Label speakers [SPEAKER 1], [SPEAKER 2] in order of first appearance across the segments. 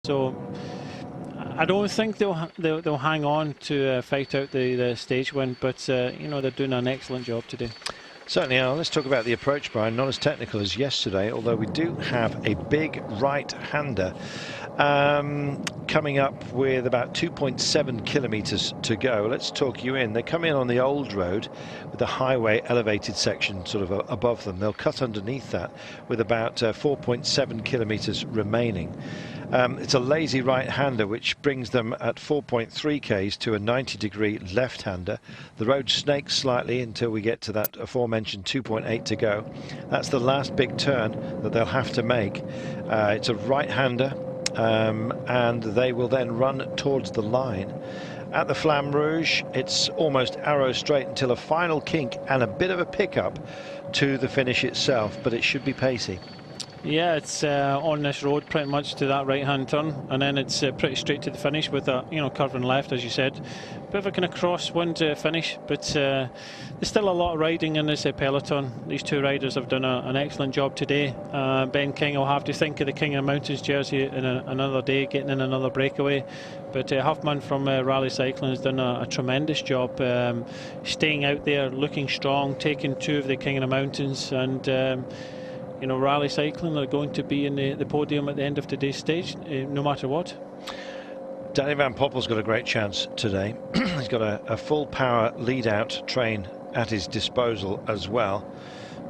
[SPEAKER 1] So I don't think they'll hang on to fight out the stage win, but you know, they're doing an excellent job today.
[SPEAKER 2] Certainly are. Let's talk about the approach, Brian. Not as technical as yesterday, although we do have a big right-hander coming up with about 2.7 kilometers to go. Let's talk you in. They come in on the old road with the highway elevated section sort of above them. They'll cut underneath that with about 4.7 kilometers remaining. It's a lazy right-hander, which brings them at 4.3 k's to a 90-degree left-hander. The road snakes slightly until we get to that aforementioned 2.8 to go. That's the last big turn that they'll have to make. It's a right-hander, and they will then run towards the line. At the Flamme Rouge, it's almost arrow straight until a final kink and a bit of a pickup to the finish itself, but it should be pacey.
[SPEAKER 1] Yeah, it's on this road pretty much to that right-hand turn, and then it's pretty straight to the finish with a curving left, as you said. Bit of a kind of crosswind finish, but there's still a lot of riding in this peloton. These two riders have done an excellent job today. Ben King will have to think of the King of the Mountains jersey in another day, getting in another breakaway. But Huffman from Rally Cycling has done a tremendous job, staying out there, looking strong, taking two of the King of the Mountains, and you know, Rally Cycling are going to be in the podium at the end of today's stage, no matter what.
[SPEAKER 2] Danny Van Poppel's got a great chance today. He's got a full power lead-out train at his disposal as well.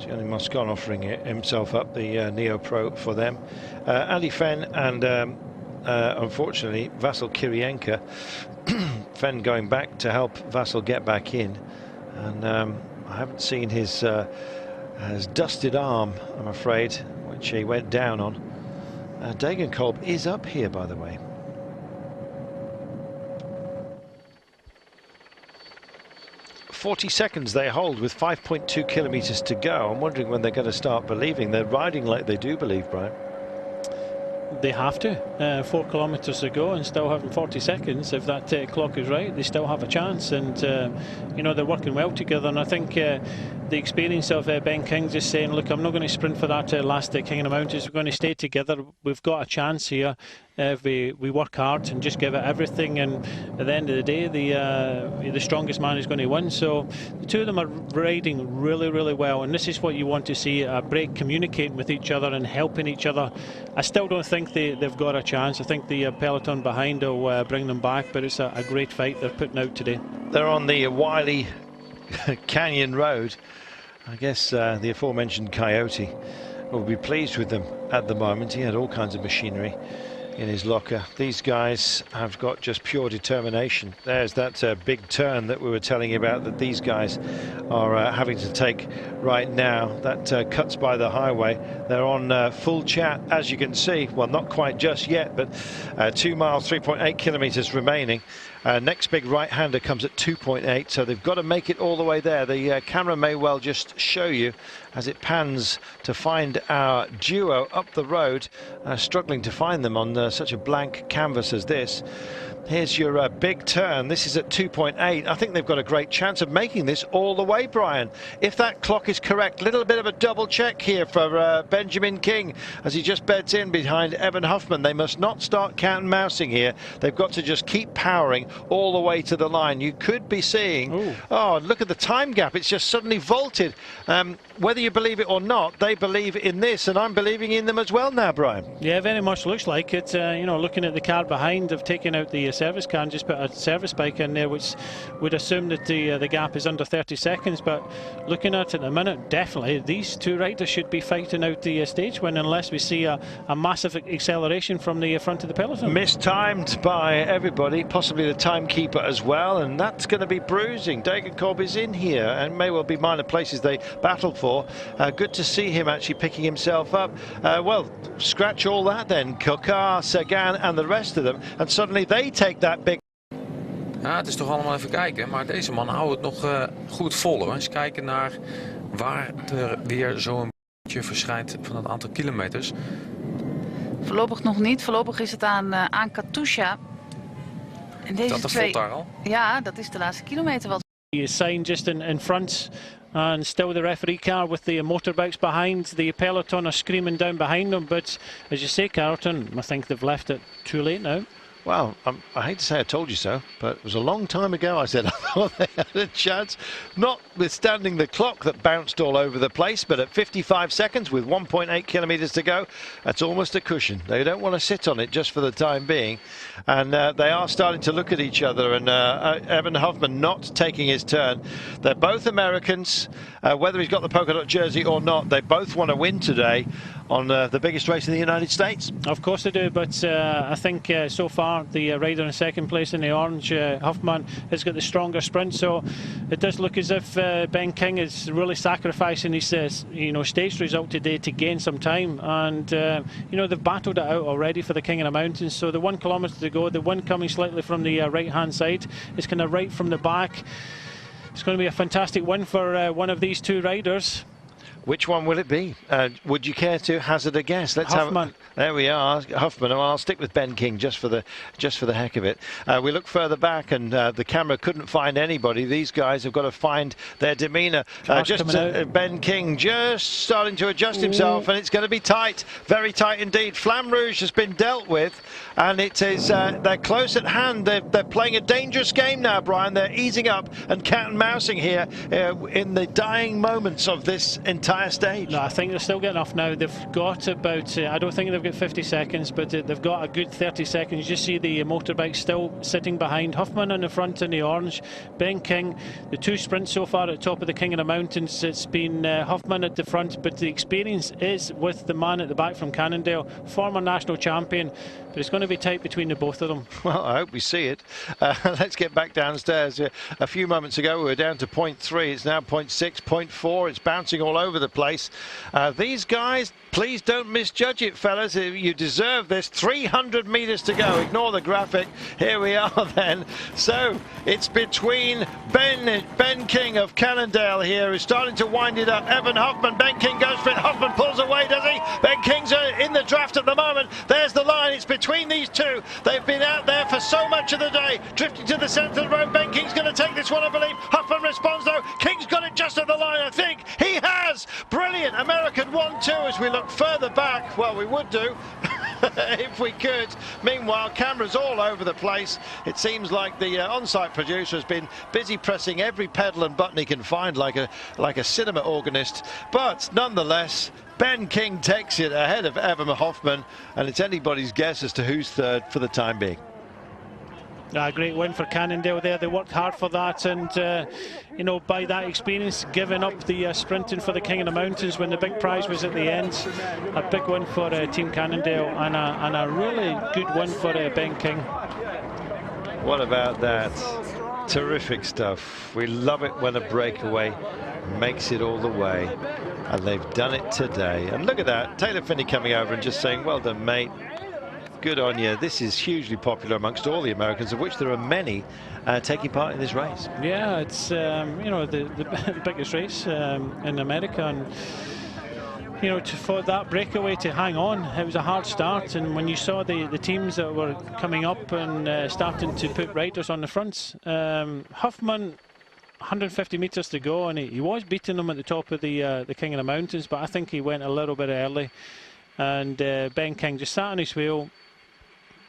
[SPEAKER 2] Johnny Moscon offering himself up, the Neo Pro for them. Andy Fenn and unfortunately Vasyl Kirienka. Fenn going back to help Vasyl get back in, and I haven't seen his dusted arm, I'm afraid, which he went down on. Degenkolb is up here, by the way. .40 seconds they hold with 5.2 kilometers to go. I'm wondering when they're going to start believing. They're riding like they do believe, Brian.
[SPEAKER 1] They have to. 4 kilometers to go and still having 40 seconds. If that clock is right, they still have a chance. And you know, they're working well together. And I think the experience of Ben King just saying, look, I'm not going to sprint for that last King of the Mountains. We're going to stay together. We've got a chance here if we work hard and just give it everything. And at the end of the day, the strongest man is going to win. So the two of them are riding really, really well. And this is what you want to see, a break, communicating with each other and helping each other. I still don't think they've got a chance. I think the peloton behind will bring them back, but it's a great fight they're putting out today.
[SPEAKER 2] They're on the Wiley Canyon Road. I guess the aforementioned Coyote will be pleased with them at the moment. He had all kinds of machinery in his locker. These guys have got just pure determination. There's that big turn that we were telling you about that these guys are having to take right now. That cuts by the highway. They're on full chat, as you can see. Well, not quite just yet, but 2 miles, 3.8 kilometers remaining. Next big right-hander comes at 2.8, so they've got to make it all the way there. The camera may well just show you as it pans to find our duo up the road, struggling to find them on such a blank canvas as this. Here's your big turn. This is at 2.8. I think they've got a great chance of making this all the way, Brian. If that clock is correct, little bit of a double check here for Benjamin King as he just beds in behind Evan Huffman. They must not start cat and mousing here. They've got to just keep powering all the way to the line. You could be seeing, oh, look at the time gap. It's just suddenly vaulted. Whether you believe it or not, they believe in this, and I'm believing in them as well now, Brian.
[SPEAKER 1] Yeah, very much looks like it. You know, looking at the car behind, they've taken out the service car and just put a service bike in there, which would assume that the gap is under 30 seconds. But looking at it in a minute, definitely these two riders should be fighting out the stage win unless we see a massive acceleration from the front of the peloton.
[SPEAKER 2] Mistimed by everybody, possibly the timekeeper as well, and that's going to be bruising. Degenkolb is in here, and may well be minor places they battle for. Good to see him actually picking himself up. Well, scratch all that then. Kokar, Sagan and the rest of them, and suddenly they take that big.
[SPEAKER 3] Ja, het is toch allemaal even kijken, maar deze man houdt het nog goed vol, hoor. Eens kijken naar waar er weer zo'n beetje verschijnt van het aantal kilometers.
[SPEAKER 4] Voorlopig nog niet. Voorlopig is het aan Katusha. En deze
[SPEAKER 3] dat de vlot daar al?
[SPEAKER 4] Ja, dat is de laatste kilometer wat
[SPEAKER 1] He is signed just in front, and still the referee car with the motorbikes behind. The peloton are screaming down behind them, but as you say, Carlton, I think they've left it too late now.
[SPEAKER 2] Well, I hate to say I told you so, but it was a long time ago I said I thought they had a chance, notwithstanding the clock that bounced all over the place. But at 55 seconds with 1.8 kilometres to go, that's almost a cushion. They don't want to sit on it just for the time being. And they are starting to look at each other. And Evan Hoffman not taking his turn. They're both Americans. Whether he's got the polka dot jersey or not, they both want to win today on the biggest race in the United States.
[SPEAKER 1] Of course they do, but I think so far the rider in second place in the orange, Huffman, has got the stronger sprint. So it does look as if Ben King is really sacrificing his stage result today to gain some time. And they've battled it out already for the King of the Mountains. So the 1 kilometre to go, the wind coming slightly from the right hand side. It's kind of right from the back. It's going to be a fantastic win for one of these two riders.
[SPEAKER 2] Which one will it be? Would you care to hazard a guess? Let's
[SPEAKER 1] Huffman.
[SPEAKER 2] There we are, Huffman. Well, I'll stick with Ben King just for the heck of it. We look further back, and the camera couldn't find anybody. These guys have got to find their demeanour. Ben King just starting to adjust himself, and it's going to be tight, very tight indeed. Flamme Rouge has been dealt with, and it is they're close at hand. They're playing a dangerous game now, Brian. They're easing up and cat and mousing here in the dying moments of this entire stage.
[SPEAKER 1] No, I think they're still getting off now. They've got about, I don't think they've got 50 seconds, but they've got a good 30 seconds. You just see the motorbike still sitting behind. Huffman in the front in the orange. Ben King, the two sprints so far at the top of the King of the Mountains, it's been Huffman at the front, but the experience is with the man at the back from Cannondale, former national champion. But it's going to be tight between the both of them.
[SPEAKER 2] Well, I hope we see it. Let's get back downstairs. A few moments ago we were down to 0.3. It's now 0.6, 0.4. It's bouncing all over the place. These guys, please don't misjudge it, fellas. You deserve this. 300 metres to go. Ignore the graphic. Here we are then. So it's between Ben King of Cannondale here, who's starting to wind it up. Evan Hoffman. Ben King goes for it. Hoffman pulls away, does he? Ben King's in the draft at the moment. There's the line. It's between these two. They've been out there for so much of the day. Drifting to the centre of the road. Ben King's going to take this one, I believe. Huffman responds though. King's got it just at the line, I think. He has. Brilliant. American 1-2 as we look further back. Well, we would do if we could. Meanwhile, cameras all over the place. It seems like the on-site producer has been busy pressing every pedal and button he can find, like a cinema organist. But nonetheless, Ben King takes it ahead of Evan Hoffman, and it's anybody's guess as to who's third for the time being.
[SPEAKER 1] Great win for Cannondale there. They worked hard for that, and by that experience, giving up the sprinting for the King of the Mountains when the big prize was at the end. A big win for Team Cannondale, and a really good win for Ben King.
[SPEAKER 2] What about that? Terrific stuff. We love it when a breakaway makes it all the way, and they've done it today. And look at that, Taylor Finney coming over and just saying, well done, mate. Good on you. This is hugely popular amongst all the Americans, of which there are many taking part in this race.
[SPEAKER 1] Yeah, it's the biggest race in America, and for that breakaway to hang on, it was a hard start. And when you saw the teams that were coming up and starting to put riders on the fronts, Huffman, 150 metres to go, and he was beating them at the top of the King of the Mountains, but I think he went a little bit early, and Ben King just sat on his wheel,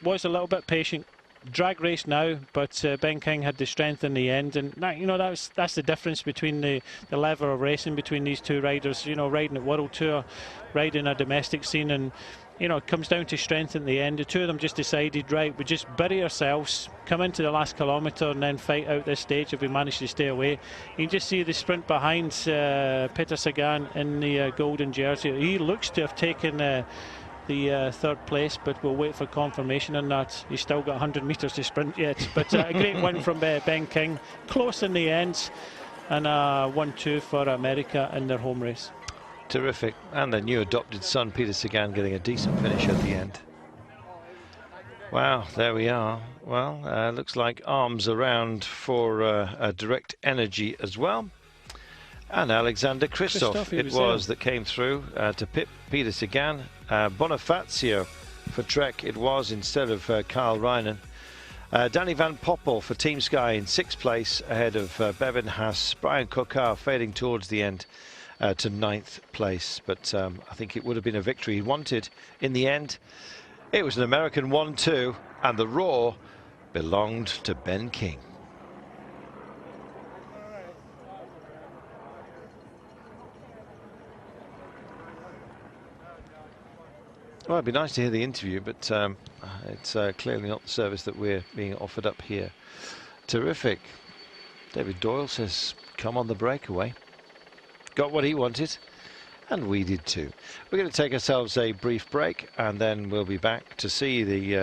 [SPEAKER 1] was a little bit patient. Drag race now, but Ben King had the strength in the end, and that's the difference between the level of racing between these two riders. Riding at World Tour, riding a domestic scene, and it comes down to strength in the end. The two of them just decided, right, we just bury ourselves, come into the last kilometre, and then fight out this stage if we manage to stay away. You can just see the sprint behind Peter Sagan in the golden jersey. He looks to have taken the third place, but we'll wait for confirmation on that. He's still got 100 metres to sprint yet, but a great win from Ben King, close in the end, and 1-2 for America in their home race.
[SPEAKER 2] Terrific. And their new adopted son Peter Sagan getting a decent finish at the end. Wow, there we are. Well, looks like arms around for a Direct Energy as well. And Alexander Kristoff it was that came through to pit Peter Sagan. Bonifacio for Trek it was instead of Carl Reinen. Danny Van Poppel for Team Sky in 6th place, ahead of Bevan Haas. Brian Kokar fading towards the end to 9th place. But I think it would have been a victory he wanted in the end. It was an American 1-2, and the roar belonged to Ben King. Well, it'd be nice to hear the interview, but it's clearly not the service that we're being offered up here. Terrific. David Doyle says, come on the breakaway. Got what he wanted, and we did too. We're going to take ourselves a brief break, and then we'll be back to see the